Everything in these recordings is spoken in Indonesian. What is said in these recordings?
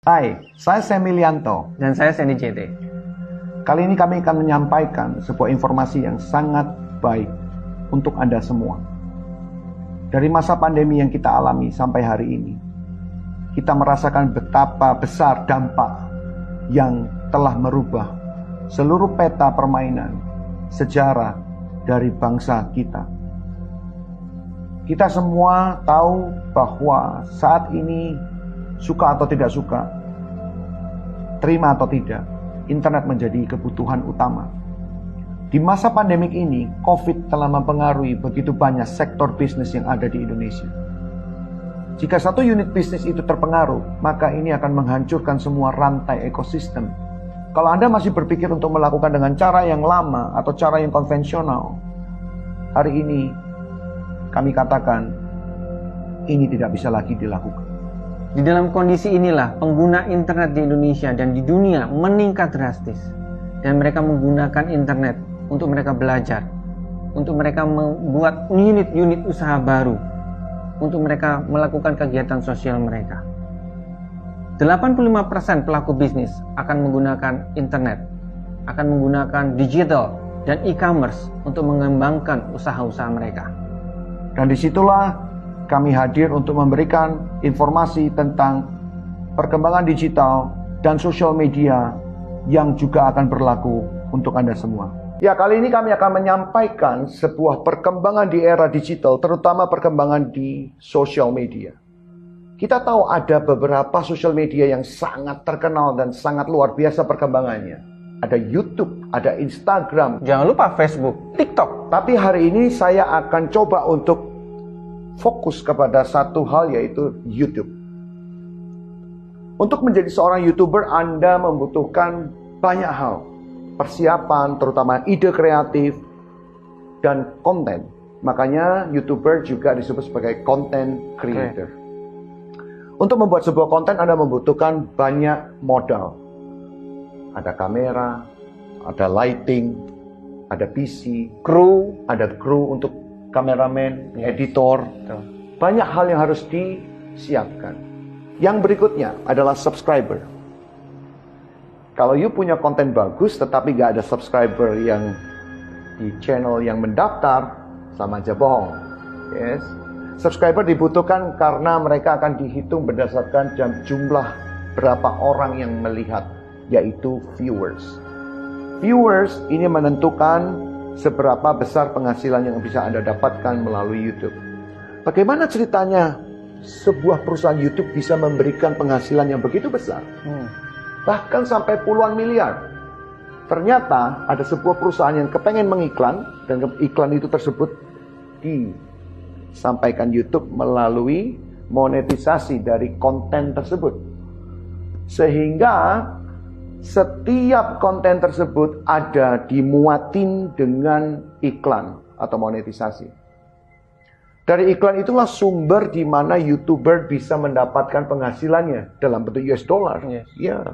Hai, saya Semilianto. Dan saya Sandy JT. Kali ini kami akan menyampaikan sebuah informasi yang sangat baik untuk Anda semua. Dari masa pandemi yang kita alami sampai hari ini, kita merasakan betapa besar dampak yang telah merubah seluruh peta permainan sejarah dari bangsa kita. Kita semua tahu bahwa saat ini, suka atau tidak suka, terima atau tidak, internet menjadi kebutuhan utama. Di masa pandemik ini, COVID telah mempengaruhi begitu banyak sektor bisnis yang ada di Indonesia. Jika satu unit bisnis itu terpengaruh, maka ini akan menghancurkan semua rantai ekosistem. Kalau Anda masih berpikir untuk melakukan dengan cara yang lama atau cara yang konvensional, hari ini kami katakan ini tidak bisa lagi dilakukan. Di dalam kondisi inilah pengguna internet di Indonesia dan di dunia meningkat drastis. Dan mereka menggunakan internet untuk mereka belajar, untuk mereka membuat unit-unit usaha baru, untuk mereka melakukan kegiatan sosial mereka. 85% pelaku bisnis akan menggunakan internet, akan menggunakan digital dan e-commerce untuk mengembangkan usaha-usaha mereka. Dan disitulah kami hadir untuk memberikan informasi tentang perkembangan digital dan sosial media yang juga akan berlaku untuk Anda semua. Ya, kali ini kami akan menyampaikan sebuah perkembangan di era digital, terutama perkembangan di sosial media. Kita tahu ada beberapa sosial media yang sangat terkenal dan sangat luar biasa perkembangannya. Ada YouTube, ada Instagram. Jangan lupa Facebook, TikTok. Tapi hari ini saya akan coba untuk fokus kepada satu hal, yaitu YouTube. Untuk menjadi seorang YouTuber, Anda membutuhkan banyak hal. Persiapan, terutama ide kreatif, dan konten. Makanya YouTuber juga disebut sebagai content creator. Untuk membuat sebuah konten, Anda membutuhkan banyak modal. Ada kamera, ada lighting, ada PC, ada kru untuk kameramen, editor. Banyak hal yang harus disiapkan. Yang berikutnya adalah subscriber. Kalau you punya konten bagus tetapi gak ada subscriber yang di channel yang mendaftar, sama aja bohong. Yes. Subscriber dibutuhkan karena mereka akan dihitung berdasarkan jumlah berapa orang yang melihat, yaitu viewers. Viewers ini menentukan seberapa besar penghasilan yang bisa Anda dapatkan melalui YouTube. Bagaimana ceritanya sebuah perusahaan YouTube bisa memberikan penghasilan yang begitu besar? Bahkan sampai puluhan miliar. Ternyata ada sebuah perusahaan yang kepengen mengiklan, dan iklan itu tersebut disampaikan YouTube melalui monetisasi dari konten tersebut. Sehingga setiap konten tersebut ada dimuatin dengan iklan atau monetisasi. Dari iklan itulah sumber di mana YouTuber bisa mendapatkan penghasilannya dalam bentuk US dollar. Yes. Ya.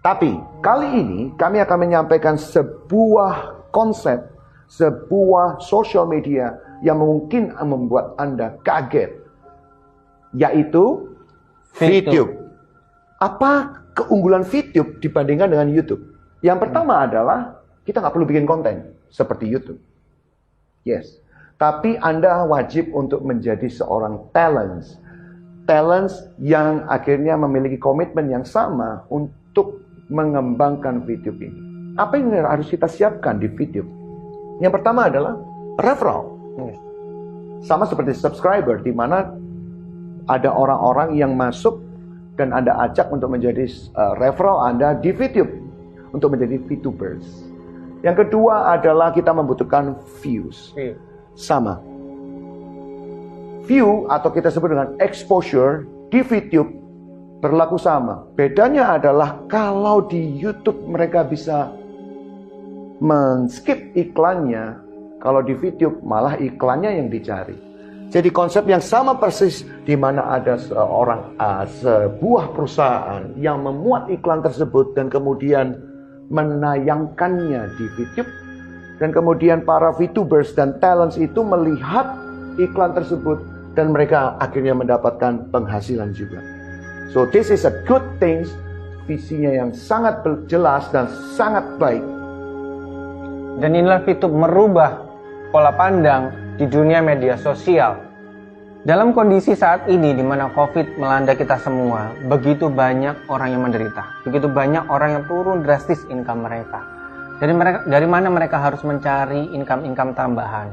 Tapi kali ini kami akan menyampaikan sebuah konsep, sebuah social media yang mungkin membuat Anda kaget, yaitu VTube. Apa keunggulan VTube dibandingkan dengan YouTube? Yang pertama adalah kita nggak perlu bikin konten seperti YouTube. Yes. Tapi Anda wajib untuk menjadi seorang talents yang akhirnya memiliki komitmen yang sama untuk mengembangkan VTube ini. Apa yang harus kita siapkan di VTube? Yang pertama adalah referral. Sama seperti subscriber, di mana ada orang-orang yang masuk dan Anda ajak untuk menjadi referral Anda di VTube untuk menjadi VTubers. Yang kedua adalah kita membutuhkan views. Sama. View atau kita sebut dengan exposure di VTube berlaku sama. Bedanya adalah kalau di YouTube mereka bisa men-skip iklannya, kalau di VTube malah iklannya yang dicari. Jadi konsep yang sama persis, di mana ada sebuah perusahaan yang memuat iklan tersebut dan kemudian menayangkannya di VTube, dan kemudian para VTubers dan talents itu melihat iklan tersebut dan mereka akhirnya mendapatkan penghasilan juga. So this is a good thing, visinya yang sangat jelas dan sangat baik. Dan inilah VTube merubah pola pandang di dunia media sosial. Dalam kondisi saat ini di mana COVID melanda kita semua, begitu banyak orang yang menderita, begitu banyak orang yang turun drastis income mereka. Dari mana mereka harus mencari income tambahan?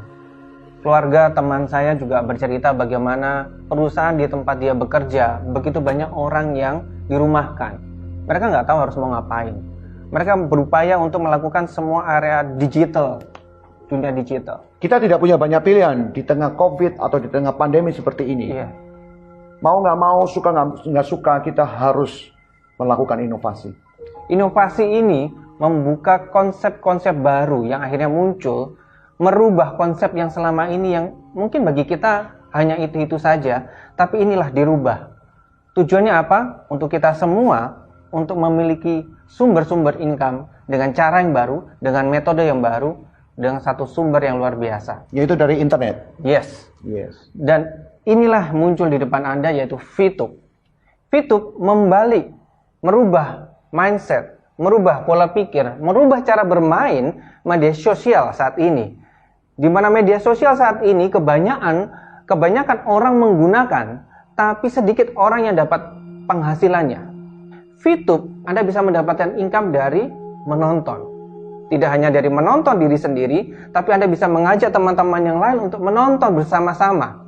Keluarga teman saya juga bercerita bagaimana perusahaan di tempat dia bekerja, begitu banyak orang yang dirumahkan. Mereka nggak tahu harus mau ngapain. Mereka berupaya untuk melakukan semua area digital, dunia digital. Kita tidak punya banyak pilihan di tengah COVID atau di tengah pandemi seperti ini. Iya. Mau nggak mau, suka nggak suka, kita harus melakukan inovasi. Inovasi ini membuka konsep-konsep baru yang akhirnya muncul, merubah konsep yang selama ini yang mungkin bagi kita hanya itu-itu saja, tapi inilah dirubah. Tujuannya apa? Untuk kita semua, untuk memiliki sumber-sumber income dengan cara yang baru, dengan metode yang baru, dengan satu sumber yang luar biasa. Yaitu dari internet. Yes. Dan inilah muncul di depan Anda, yaitu VTube. VTube membalik, merubah mindset, merubah pola pikir, merubah cara bermain media sosial saat ini. Di mana media sosial saat ini kebanyakan orang menggunakan, tapi sedikit orang yang dapat penghasilannya. VTube, Anda bisa mendapatkan income dari menonton. Tidak hanya dari menonton diri sendiri, tapi Anda bisa mengajak teman-teman yang lain untuk menonton bersama-sama.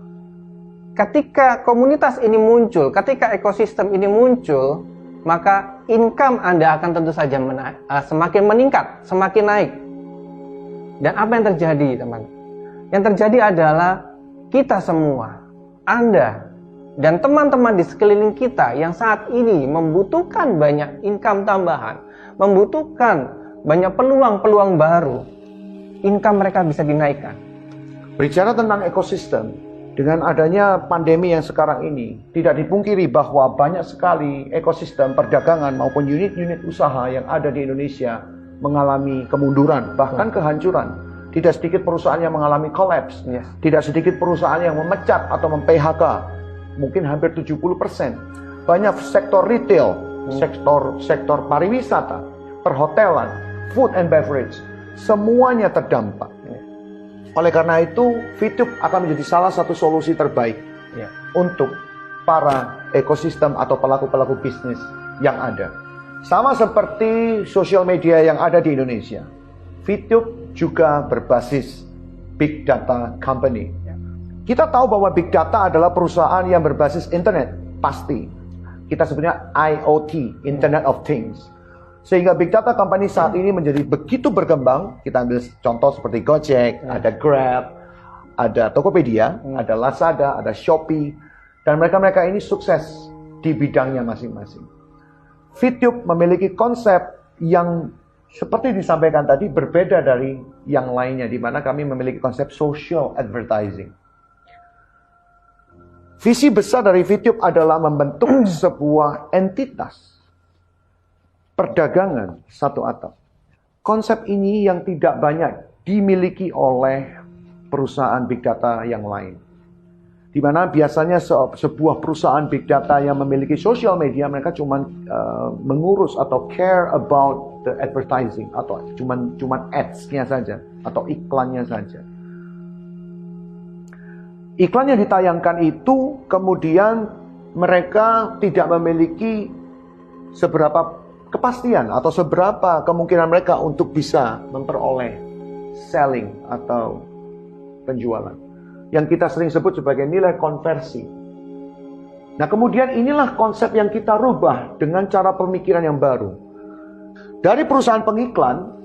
Ketika komunitas ini muncul, ketika ekosistem ini muncul, maka income Anda akan tentu saja semakin meningkat, semakin naik. Dan apa yang terjadi, teman? Yang terjadi adalah kita semua, Anda dan teman-teman di sekeliling kita yang saat ini membutuhkan banyak income tambahan, membutuhkan banyak peluang-peluang baru, income mereka bisa dinaikkan. Bicara tentang ekosistem, dengan adanya pandemi yang sekarang ini, tidak dipungkiri bahwa banyak sekali ekosistem perdagangan maupun unit-unit usaha yang ada di Indonesia mengalami kemunduran, bahkan kehancuran. Tidak sedikit perusahaan yang mengalami collapse, tidak sedikit perusahaan yang memecat atau mem-PHK, mungkin hampir 70%. Banyak sektor retail, sektor pariwisata, perhotelan, food and beverage, semuanya terdampak. Oleh karena itu, VTube akan menjadi salah satu solusi terbaik untuk para ekosistem atau pelaku-pelaku bisnis yang ada. Sama seperti sosial media yang ada di Indonesia, VTube juga berbasis big data company. Kita tahu bahwa big data adalah perusahaan yang berbasis internet, pasti. Kita sebutnya IoT, Internet of Things. Sehingga big data company saat ini menjadi begitu berkembang. Kita ambil contoh seperti Gojek, ada Grab, ada Tokopedia, ada Lazada, ada Shopee. Dan mereka-mereka ini sukses di bidangnya masing-masing. VTube memiliki konsep yang seperti disampaikan tadi berbeda dari yang lainnya, di mana kami memiliki konsep social advertising. Visi besar dari VTube adalah membentuk sebuah entitas perdagangan satu atap. Konsep ini yang tidak banyak dimiliki oleh perusahaan big data yang lain. Di mana biasanya sebuah perusahaan big data yang memiliki social media, mereka cuma mengurus atau care about the advertising, atau cuma ads-nya saja, atau iklannya saja. Iklan yang ditayangkan itu kemudian mereka tidak memiliki seberapa kepastian atau seberapa kemungkinan mereka untuk bisa memperoleh selling atau penjualan, yang kita sering sebut sebagai nilai konversi. Nah, kemudian inilah konsep yang kita rubah dengan cara pemikiran yang baru. Dari perusahaan pengiklan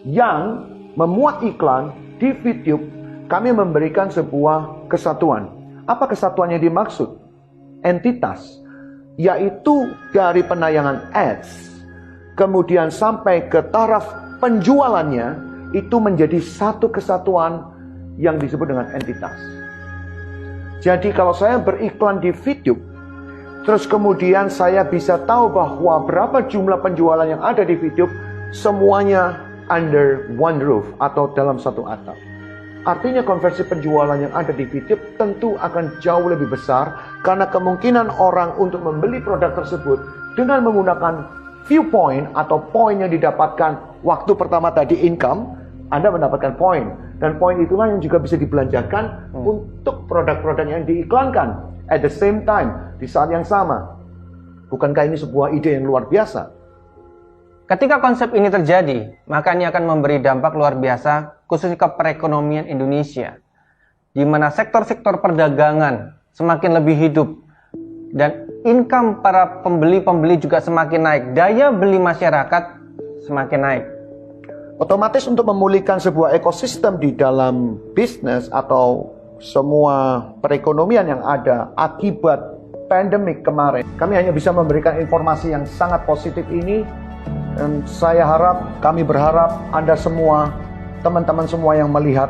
yang memuat iklan di VTube, kami memberikan sebuah kesatuan. Apa kesatuan yang dimaksud? Entitas, yaitu dari penayangan ads kemudian sampai ke taraf penjualannya, itu menjadi satu kesatuan yang disebut dengan entitas. Jadi kalau saya beriklan di VTube, terus kemudian saya bisa tahu bahwa berapa jumlah penjualan yang ada di VTube, semuanya under one roof atau dalam satu atap. Artinya konversi penjualan yang ada di VTube tentu akan jauh lebih besar karena kemungkinan orang untuk membeli produk tersebut dengan menggunakan viewpoint atau poin yang didapatkan waktu pertama tadi income, Anda mendapatkan poin. Dan poin itulah yang juga bisa dibelanjakan untuk produk-produk yang diiklankan at the same time, di saat yang sama. Bukankah ini sebuah ide yang luar biasa? Ketika konsep ini terjadi, maka ini akan memberi dampak luar biasa khususnya ke perekonomian Indonesia, di mana sektor-sektor perdagangan semakin lebih hidup dan income para pembeli-pembeli juga semakin naik, daya beli masyarakat semakin naik. Otomatis untuk memulihkan sebuah ekosistem di dalam bisnis atau semua perekonomian yang ada akibat pandemik kemarin, kami hanya bisa memberikan informasi yang sangat positif ini. Dan saya harap, kami berharap Anda semua, teman-teman semua yang melihat,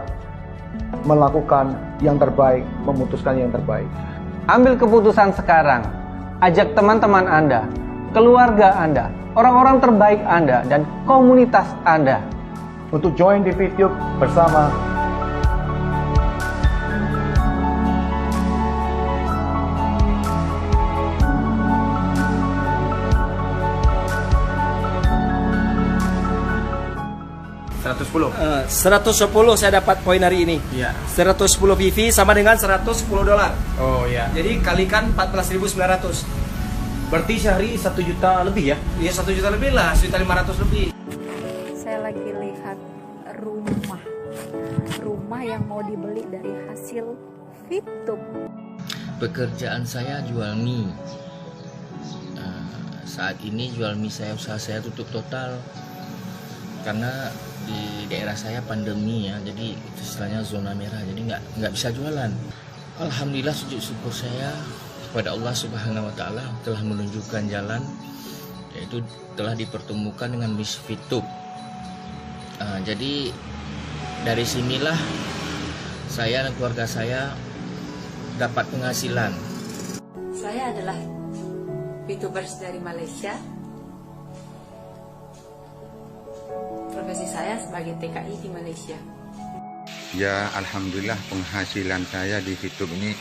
melakukan yang terbaik, memutuskan yang terbaik. Ambil keputusan sekarang. Ajak teman-teman Anda, keluarga Anda, orang-orang terbaik Anda, dan komunitas Anda untuk join di VTube bersama. $110 saya dapat poin hari ini. Ya. 110 VV sama dengan $110. Oh ya. Jadi kalikan 14.900. Berarti sehari 1 juta lebih ya? Ya 1 juta lebih lah, 1.500.000 lebih. Saya lagi lihat rumah yang mau dibeli dari hasil VTube. Pekerjaan saya jual mie. Saat ini jual mie usaha saya tutup total karena di daerah saya pandemi ya, jadi itu istilahnya zona merah, jadi nggak bisa jualan. Alhamdulillah, sujud syukur saya kepada Allah Subhanahu Wa Taala telah menunjukkan jalan, yaitu telah dipertemukan dengan Miss VTube. Jadi dari sinilah saya dan keluarga saya dapat penghasilan. Saya adalah VTubers dari Malaysia. Profesi saya sebagai TKI di Malaysia. Ya, alhamdulillah penghasilan saya di VTube ini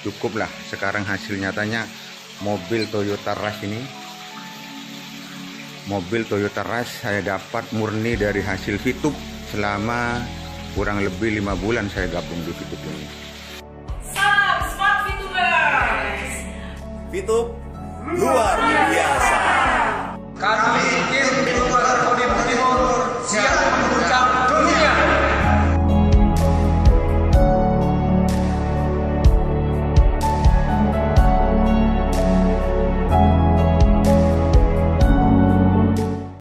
cukuplah. Sekarang hasil nyatanya mobil Toyota Rush ini. Mobil Toyota Rush saya dapat murni dari hasil VTube selama kurang lebih 5 bulan saya gabung di VTube ini. Salam Smart VTubers. VTube luar biasa.